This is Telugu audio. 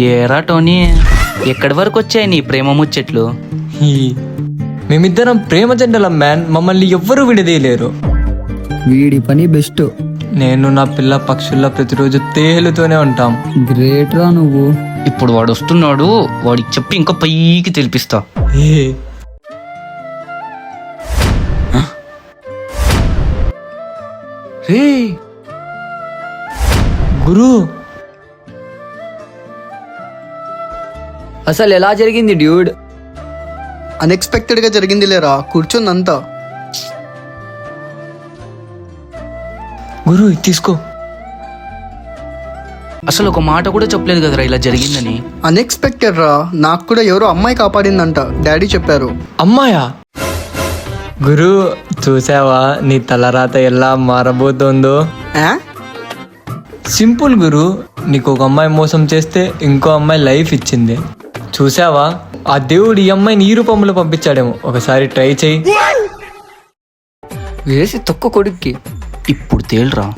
ఏరా టోనీ, ఎక్కడి వరకు వచ్చాయి నీ ప్రేమ ముచ్చట్లు? మేమిద్దరం ప్రేమ జంటలం మ్యాన్, మమ్మల్ని ఎవ్వరూ విడదీయలేరు. వీడి పని బెస్ట్. నేను నా పిల్ల పక్షుల్లో ప్రతిరోజు తేలుతూనే ఉంటాం. గ్రేట్ రా నువ్వు. ఇప్పుడు వాడు వస్తున్నాడు, వాడికి చెప్పి ఇంకా పైకి తెలిపిస్తా. రే గురు, అసలు ఎలా జరిగింది డ్యూడ్? అన్ఎక్స్పెక్టెడ్ గా జరిగింది లేరా, కూర్చుందంతా. గురు ఇది తీసుకో. అసలు ఒక మాట కూడా చెప్పలేదు కదరా ఇలా జరిగిందని. అన్ఎక్స్పెక్టెడ్ రా, నాకు కూడా ఎవరో అమ్మాయి కాపాడిందంట, డాడీ చెప్పారు. అమ్మాయా? గురు చూసావా నీ తలరాత ఎలా మారబోతోందో? ఆ? సింపుల్ గురు, నీకు ఒక అమ్మాయి మోసం చేస్తే ఇంకో అమ్మాయి లైఫ్ ఇచ్చింది. చూసావా, ఆ దేవుడు ఈ అమ్మాయిని ఈ రూపంలో పంపించాడేమో. ఒకసారి ట్రై చెయ్యి. వేసి తొక్క కొడుక్కి. ఇప్పుడు తేల్రా.